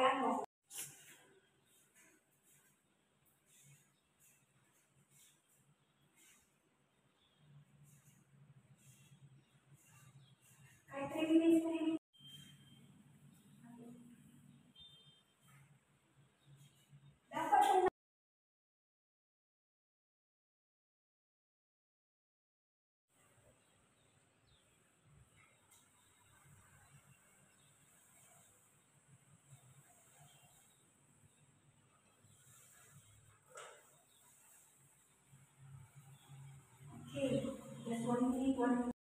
ano. Kahit 3 minutes, 3 minutes. Dapat yung okay. Just 1 minute, 1 minute.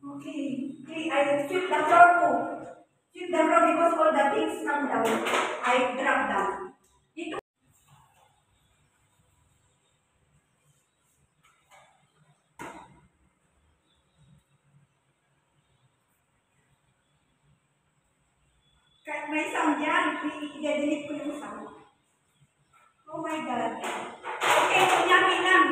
Okay. Okay, I sweep the floor too. Sweep the floor because all the things come down. I drop down. Ito. Kahit may sound yan, i-delete ko yung sound. Oh my God. Okay, kunyari lang.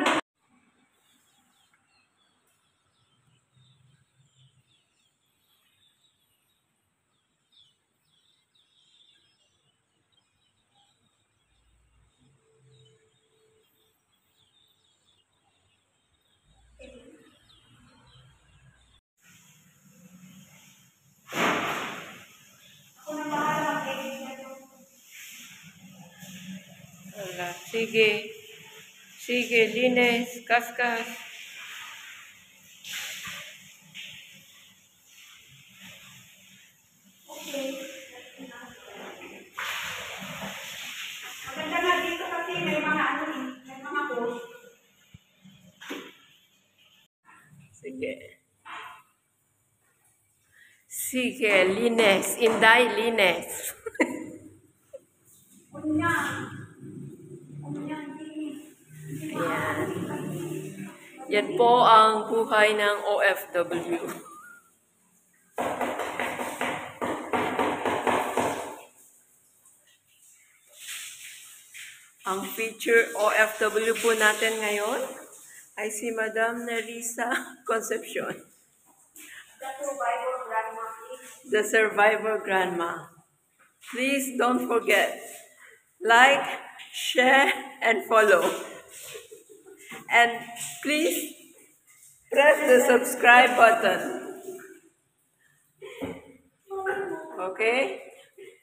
Ako na bahala mag-edit na ito. Wala. Sige. Sige, linis, kaskas. Okay. Maganda nga dito kasi may mga ano eh, may mga post. Sige. Sige, linis. Inday, linis. Kunya. Kunya, hindi. Yan. Yan po ang buhay ng OFW. Ang feature OFW po natin ngayon ay si Madam Nerissa Concepcion. The survivor grandma. The Survivor Grandma. Please don't forget, like, share, and follow. And please press the subscribe button. Okay?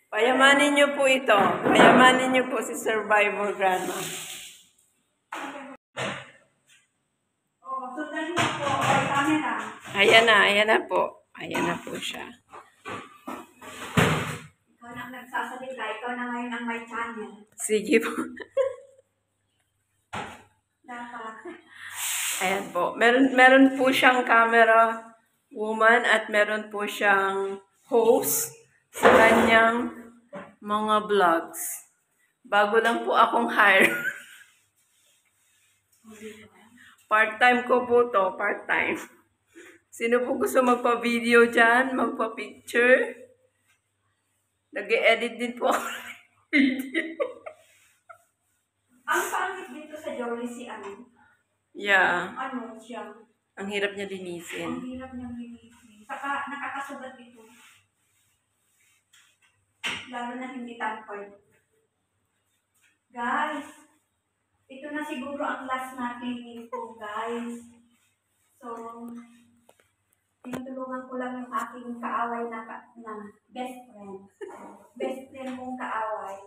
Payamanin niyo po ito. Payamanin niyo po si Survivor Grandma. Oh, sundan mo po. Ay, camera. Ayan na po siya. Ikaw na ang nagsasalita. Ikaw na ngayon ang may channel. Sige po. Dapat. Ayan po. Meron po siyang camera woman at meron po siyang host sa kanyang mga vlogs. Bago lang po akong hire. Part-time ko po to, part-time. Sino po gusto magpa-video dyan, magpa-picture? Nag-e-edit din po ako ng video. Ang pangit dito sa Jolie si ano? Yeah. Ano siya? Ang hirap niya Ang linisin. hirap niyang linisin. Saka nakakasugat ito. Lalo na hindi tampered. Guys, ito na siguro ang last na cleaning ko, guys. So, tinutulungan ko lang yung aking kaaway na best friend. Best friend kong kaaway.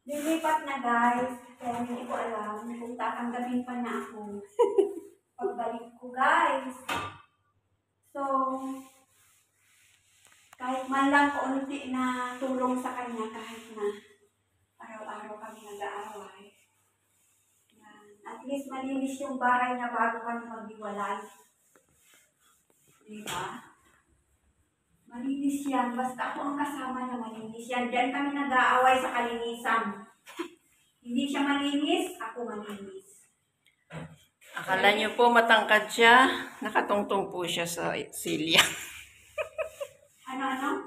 Lilipat na, guys. Kaya hindi ko alam kung tatanggapin pa na ako. Pagbalik ko, guys. So, kahit man lang kaunti na tulong sa kanya, kahit na araw-araw kami nag-aaway. At least malinis yung bahay niya bago kami maghiwalay. Diba? Malinis yan. Basta ako ang kasama niya, malinis yan. Diyan kami nag-aaway sa kalinisan. Hindi siya malinis, ako malinis. Akala niyo po matangkad siya, nakatungtong po siya sa silya. Ano?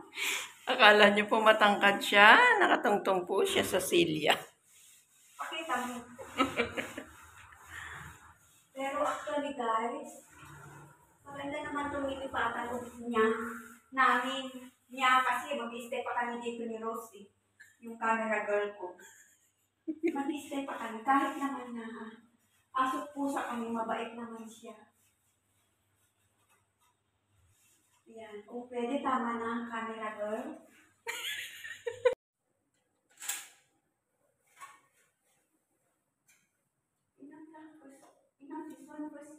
Akala niyo po matangkad siya, nakatungtong po siya sa silya. Pakita mo. Pero actually guys, Maganda naman tumilipatan niya. Niya kasi mag-stay pa kami dito ni Rosie. Yung camera girl ko. Mag-stay pa kami. Kahit naman na asot pusa kami, mabait naman siya. Yan. Kung pwede, tama na ang camera girl. Enough lang first. Enough this one first.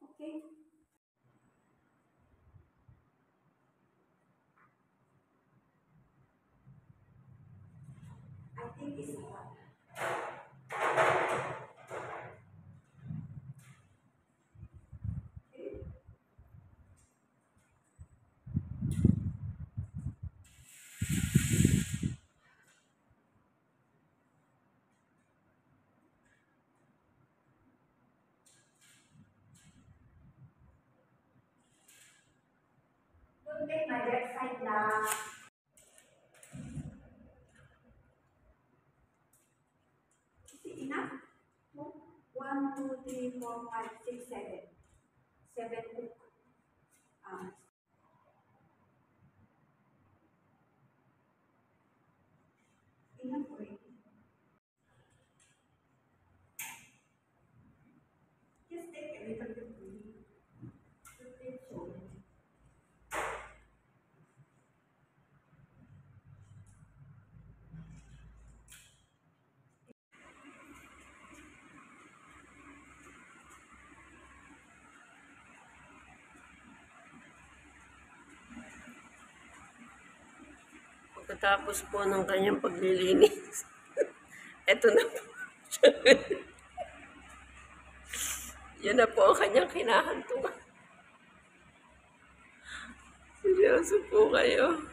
Okay. I think it's hot. Don't take my left side na. Is it enough? 1, 2, 3, 4, 5, 6, 7. 7 hook. Enough already. Just take a little bit. Pagkatapos po ng kanyang paglilinis, eto na po. Yan na po ang kanyang kinahantungan. Seryoso po kayo.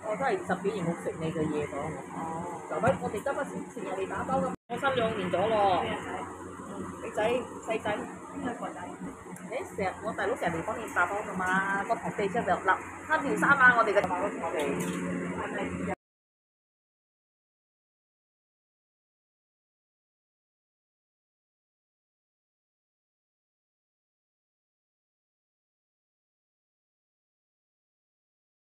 我都係十幾年冇食你嘅嘢講。哦，就咪我哋今日成日嚟打包咁，我生2年咗咯。你仔細仔邊個個仔？誒成日我大佬成日嚟幫你打包㗎嘛，個堂地出就嗱，3件衫啊，我哋嘅我哋。